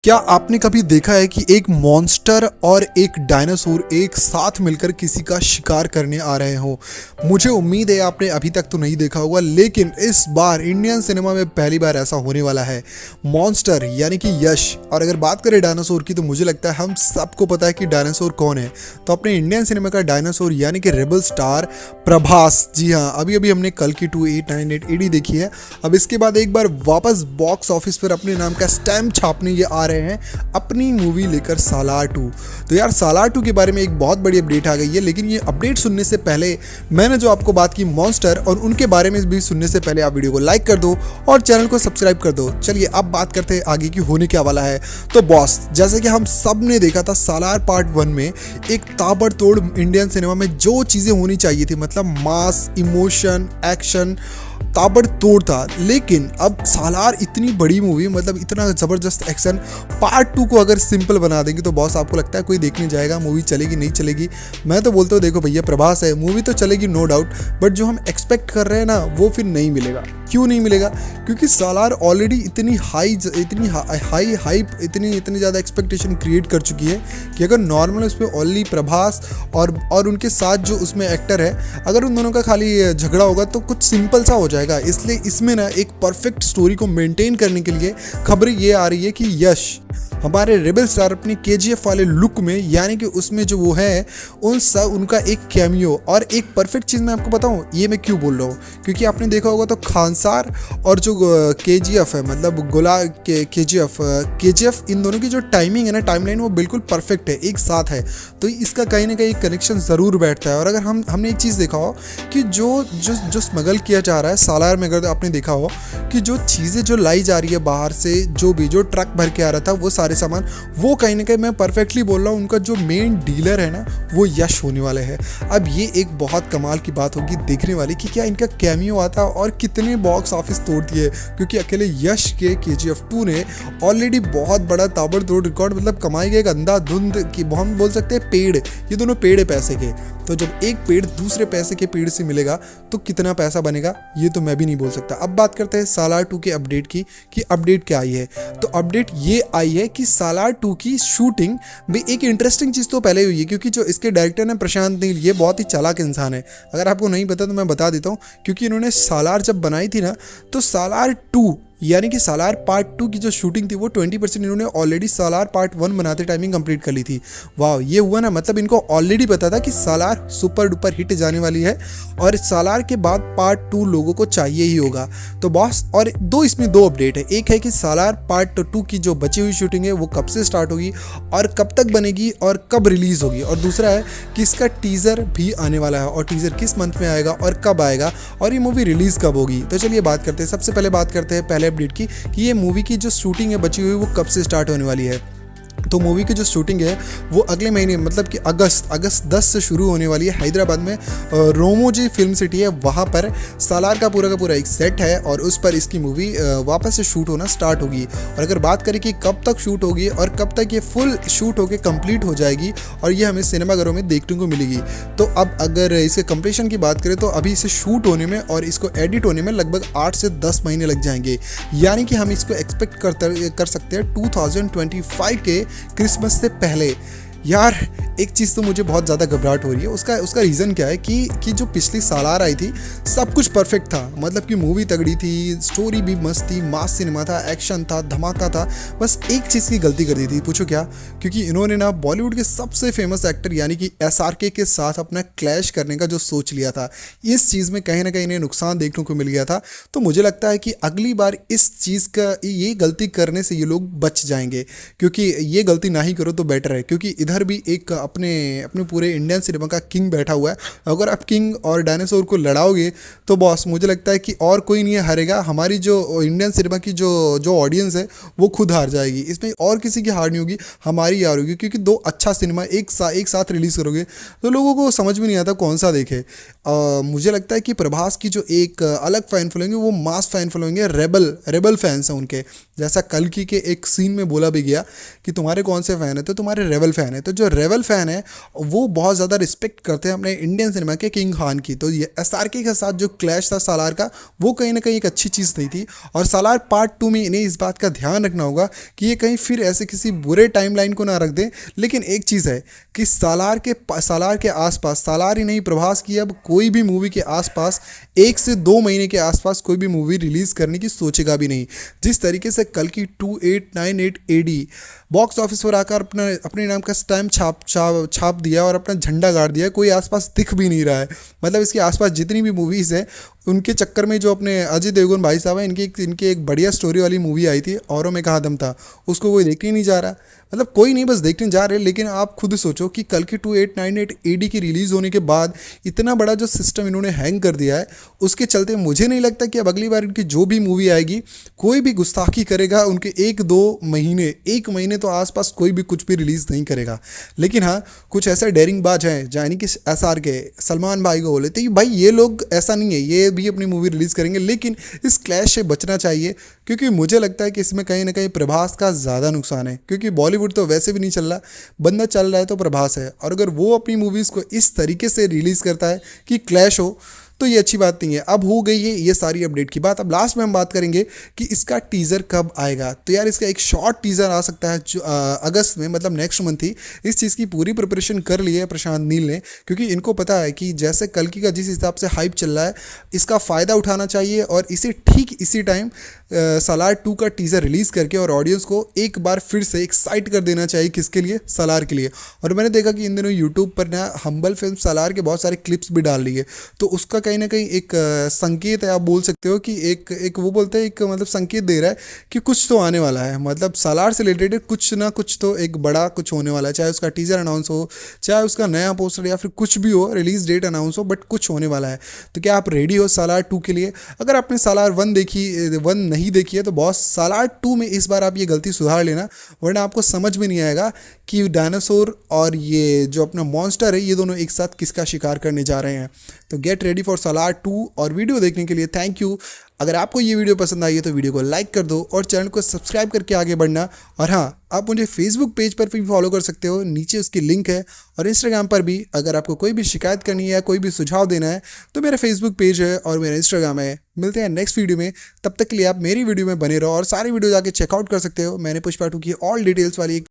क्या आपने कभी देखा है कि एक मॉन्स्टर और एक डायनासोर एक साथ मिलकर किसी का शिकार करने आ रहे हो? मुझे उम्मीद है आपने अभी तक तो नहीं देखा होगा, लेकिन इस बार इंडियन सिनेमा में पहली बार ऐसा होने वाला है। मॉन्स्टर यानी कि यश, और अगर बात करें डायनासोर की तो मुझे लगता है हम सबको पता है कि डायनासोर कौन है। तो अपने इंडियन सिनेमा का डायनासोर यानी कि रेबल स्टार प्रभास। जी हाँ, अभी अभी हमने कल की 2898 एडी देखी है। अब इसके बाद एक बार वापस बॉक्स ऑफिस पर अपने नाम का स्टैम्प छापने ये आ रहे हैं अपनी मूवी लेकर सालार 2। तो यार सालार 2 के बारे में एक बहुत बड़ी अपडेट आ गई है, लेकिन ये अपडेट सुनने से पहले मैंने जो आपको बात की मॉन्स्टर और उनके बारे में भी सुनने से पहले आप वीडियो को लाइक कर दो और चैनल को सब्सक्राइब कर दो। चलिए अब बात करते हैं आगे की होने क्या वाला है। तो बॉस, जैसे कि हम सब ने देखा था सालार पार्ट 1 में एक ताबड़तोड़ इंडियन सिनेमा में जो चीज़ें होनी चाहिए थी, मतलब मास, इमोशन, एक्शन ताबड़तोड़ था। लेकिन अब सालार इतनी बड़ी मूवी, मतलब इतना ज़बरदस्त एक्शन, पार्ट 2 को अगर सिंपल बना देंगे तो बॉस आपको लगता है कोई देखने जाएगा? मूवी चलेगी नहीं चलेगी? मैं तो बोलता हूँ देखो भैया, प्रभास है, मूवी तो चलेगी नो डाउट, बट जो हम एक्सपेक्ट कर रहे हैं ना वो फिर नहीं मिलेगा। क्यों नहीं मिलेगा? क्योंकि सालार ऑलरेडी इतनी हाई इतनी ज़्यादा एक्सपेक्टेशन क्रिएट कर चुकी है कि अगर नॉर्मल उसमें ओनली प्रभास और उनके साथ जो उसमें एक्टर है, अगर उन दोनों का खाली झगड़ा होगा तो कुछ सिंपल सा हो जाएगा। इसलिए इसमें ना एक परफेक्ट स्टोरी को मेंटेन करने के लिए खबरें ये आ रही है कि यश हमारे रेबल स्टार अपनी केजीएफ वाले लुक में, यानी कि उसमें जो वो है उनका एक कैमियो। और एक परफेक्ट चीज़ मैं आपको बताऊं, ये मैं क्यों बोल रहा हूँ, क्योंकि आपने देखा होगा तो खानसार और जो केजीएफ है, मतलब केजीएफ, इन दोनों की जो टाइमिंग है ना, टाइमलाइन, वो बिल्कुल परफेक्ट है, एक साथ है। तो इसका कहीं ना कहीं कनेक्शन ज़रूर बैठता है। और अगर हमने एक चीज़ देखा हो कि जो स्मगल किया जा रहा है सालार में, अगर आपने देखा हो कि जो चीज़ें जो लाई जा रही है बाहर से, जो ट्रक भर के आ रहा था वो सारे सामान, वो कहीं ना कहीं मैं परफेक्टली बोल रहा हूँ, उनका जो मेन डीलर है ना वो यश होने वाले हैं। अब ये एक बहुत कमाल की बात होगी देखने वाली कि क्या इनका कैमियो आता और कितने बॉक्स ऑफिस तोड़ दिए, क्योंकि अकेले यश के केजीएफ 2 ने ऑलरेडी बहुत बड़ा ताबड़तोड़ रिकॉर्ड मतलब कमाई गया। एक अंधाधुंध की हम बोल सकते हैं पेड़, ये दोनों पेड़ है पैसे के। तो जब एक पेड़ दूसरे पैसे के पेड़ से मिलेगा तो कितना पैसा बनेगा ये तो मैं भी नहीं बोल सकता। अब बात करते हैं सालार 2 के अपडेट की कि अपडेट क्या आई है। तो अपडेट ये आई है कि सालार 2 की शूटिंग भी एक इंटरेस्टिंग चीज़ तो पहले हुई है, क्योंकि जो इसके डायरेक्टर है प्रशांत नील, ये बहुत ही चालाक इंसान है। अगर आपको नहीं पता तो मैं बता देता हूँ, क्योंकि इन्होंने सालार जब बनाई थी ना, तो सालार 2 यानी कि सालार पार्ट 2 की जो शूटिंग थी वो 20% इन्होंने ऑलरेडी सालार पार्ट 1 बनाते टाइमिंग कंप्लीट कर ली थी। वाह, ये हुआ ना, मतलब इनको ऑलरेडी पता था कि सालार सुपर डुपर हिट जाने वाली है और सालार के बाद पार्ट 2 लोगों को चाहिए ही होगा। तो बॉस, और इसमें दो अपडेट है। एक है कि सालार पार्ट 2 की जो बची हुई शूटिंग है वो कब से स्टार्ट होगी और कब तक बनेगी और कब रिलीज़ होगी। और दूसरा है कि इसका टीज़र भी आने वाला है, और टीज़र किस मंथ में आएगा और कब आएगा और ये मूवी रिलीज़ कब होगी। तो चलिए बात करते हैं, सबसे पहले बात करते हैं पहले अपडेट की कि ये मूवी की जो शूटिंग है बची हुई वो कब से स्टार्ट होने वाली है। तो मूवी की जो शूटिंग है वो अगले महीने, मतलब कि अगस्त 10 से शुरू होने वाली है। हैदराबाद में रोमोजी फिल्म सिटी है, वहाँ पर सालार का पूरा एक सेट है और उस पर इसकी मूवी वापस से शूट होना स्टार्ट होगी। और अगर बात करें कि कब तक शूट होगी और कब तक ये फुल शूट होकर कंप्लीट हो जाएगी और ये हमें सिनेमाघरों में देखने को मिलेगी, तो अब अगर इसके कंप्लीशन की बात करें तो अभी इसे शूट होने में और इसको एडिट होने में लगभग 8 से 10 महीने लग जाएंगे। यानी कि हम इसको एक्सपेक्ट कर सकते हैं 2025 के क्रिसमस से पहले। यार एक चीज़ तो मुझे बहुत ज़्यादा घबराहट हो रही है, उसका रीज़न क्या है कि जो पिछली सालार आई थी सब कुछ परफेक्ट था, मतलब कि मूवी तगड़ी थी, स्टोरी भी मस्त थी, मास सिनेमा था, एक्शन था, धमाका था। बस एक चीज़ की गलती कर दी थी, पूछो क्या? क्योंकि इन्होंने ना बॉलीवुड के सबसे फेमस एक्टर यानी कि SRK के साथ अपना क्लैश करने का जो सोच लिया था, इस चीज़ में कहीं ना कहीं इन्हें नुकसान देखने को मिल गया था। तो मुझे लगता है कि अगली बार इस चीज़ का ये गलती करने से ये लोग बच जाएंगे, क्योंकि ये गलती ना ही करो तो बेटर है। क्योंकि इधर भी एक अपने पूरे इंडियन सिनेमा का किंग बैठा हुआ है, अगर आप किंग और डायनासोर को लड़ाओगे तो बॉस मुझे लगता है कि और कोई नहीं हारेगा। हमारी जो इंडियन सिनेमा की जो ऑडियंस है वो खुद हार जाएगी, इसमें और किसी की हार नहीं होगी, हमारी हार होगी। क्योंकि दो अच्छा सिनेमा एक साथ रिलीज़ करोगे तो लोगों को समझ में नहीं आता कौन सा देखे। मुझे लगता है कि प्रभास की जो एक अलग फ़ैन फॉलोइंग है वो मास फ़ैन फॉलोइंग है, रेबल फैंस हैं उनके। जैसा कल्कि के एक सीन में बोला भी गया कि तुम्हारे कौन से फ़ैन है, तो तुम्हारे रेबल फ़ैन है। तो जो रेबल फ़ैन है वो बहुत ज़्यादा रिस्पेक्ट करते हैं अपने इंडियन सिनेमा के किंग खान की। तो ये SRK के साथ जो क्लैश था सालार का, वो कहीं ना कहीं एक अच्छी चीज़ नहीं थी। और सालार पार्ट 2 में इन्हें इस बात का ध्यान रखना होगा कि ये कहीं फिर ऐसे किसी बुरे टाइमलाइन को ना रख दें। लेकिन एक चीज़ है कि सालार के आसपास, सालार ही नहीं प्रभास की अब कोई भी मूवी के आसपास 1 से 2 महीने के आसपास कोई भी मूवी रिलीज़ करने की सोचेगा भी नहीं। जिस तरीके से कल की 2898 AD बॉक्स ऑफिस पर आकर अपने नाम का स्टैम्प छाप दिया और अपना झंडा गाड़ दिया, कोई आसपास दिख भी नहीं रहा है। मतलब इसके आसपास जितनी भी मूवीज़ हैं उनके चक्कर में जो अपने अजय देवगन भाई साहब हैं, इनकी एक बढ़िया स्टोरी वाली मूवी आई थी औरों में कहाँ दम था, उसको कोई देखने नहीं जा रहा। मतलब कोई नहीं, बस देखने जा रहे। लेकिन आप खुद सोचो कि कल की 2898 AD की रिलीज़ होने के बाद इतना बड़ा जो सिस्टम इन्होंने हैंग कर दिया है, उसके चलते मुझे नहीं लगता कि अब अगली बार इनकी जो भी मूवी आएगी कोई भी गुस्ताखी करेगा उनके 1 महीने तो आसपास कोई भी कुछ भी रिलीज़ नहीं करेगा। लेकिन हाँ, कुछ ऐसे डेयरिंगबाज हैं यानी कि SRK, सलमान भाई को बोले थे भाई ये लोग ऐसा नहीं है, ये भी अपनी मूवी रिलीज़ करेंगे, लेकिन इस क्लैश से बचना चाहिए। क्योंकि मुझे लगता है कि इसमें कहीं ना कहीं प्रभास का ज़्यादा नुकसान है, क्योंकि बॉलीवुड तो वैसे भी नहीं चल रहा, बंदा चल रहा है तो प्रभास है। और अगर वो अपनी मूवीज़ को इस तरीके से रिलीज़ करता है कि क्लैश हो, तो ये अच्छी बात नहीं है। अब हो गई है ये सारी अपडेट की बात। अब लास्ट में हम बात करेंगे कि इसका टीज़र कब आएगा। तो यार इसका एक शॉर्ट टीज़र आ सकता है अगस्त में, मतलब नेक्स्ट मंथ ही। इस चीज़ की पूरी प्रिपरेशन कर ली है प्रशांत नील ने, क्योंकि इनको पता है कि जैसे कल्कि का जिस हिसाब से हाइप चल रहा है, इसका फ़ायदा उठाना चाहिए और इसे ठीक इसी टाइम सालार 2 का टीज़र रिलीज़ करके और ऑडियंस को एक बार फिर से एक्साइट कर देना चाहिए। किसके लिए? सालार के लिए। और मैंने देखा कि इन दिनों यूट्यूब पर ना हम्बल फिल्म सालार के बहुत सारे क्लिप्स भी डाल रही है, तो उसका कहीं ना कहीं एक संकेत है, आप बोल सकते हो कि एक वो बोलते हैं, एक मतलब संकेत दे रहा है कि कुछ तो आने वाला है। मतलब सालार से रिलेटेड कुछ ना कुछ तो एक बड़ा कुछ होने वाला है, चाहे उसका टीज़र अनाउंस हो, चाहे उसका नया पोस्टर या फिर कुछ भी हो, रिलीज़ डेट अनाउंस हो, बट कुछ होने वाला है। तो क्या आप रेडी हो सालार 2 के लिए? अगर आपने सालार 1 नहीं देखी है तो बॉस सालार 2 में इस बार आप ये गलती सुधार लेना, वरना आपको समझ में नहीं आएगा कि डायनासोर और ये जो अपना मॉन्स्टर है, ये दोनों एक साथ किसका शिकार करने जा रहे हैं। तो गेट रेडी फॉर सालार 2। और वीडियो देखने के लिए थैंक यू। अगर आपको ये वीडियो पसंद आई है तो वीडियो को लाइक कर दो और चैनल को सब्सक्राइब करके आगे बढ़ना। और हाँ, आप मुझे फेसबुक पेज पर भी फॉलो कर सकते हो, नीचे उसकी लिंक है। और इंस्टाग्राम पर भी अगर आपको कोई भी शिकायत करनी है या कोई भी सुझाव देना है तो मेरा फेसबुक पेज है और मेरा इंस्टाग्राम है। मिलते हैं नेक्स्ट वीडियो में, तब तक के लिए आप मेरी वीडियो में बने रहो और सारी वीडियो जाके चेकआउट कर सकते हो। मैंने पुष्पा 2 की ऑल डिटेल्स वाली एक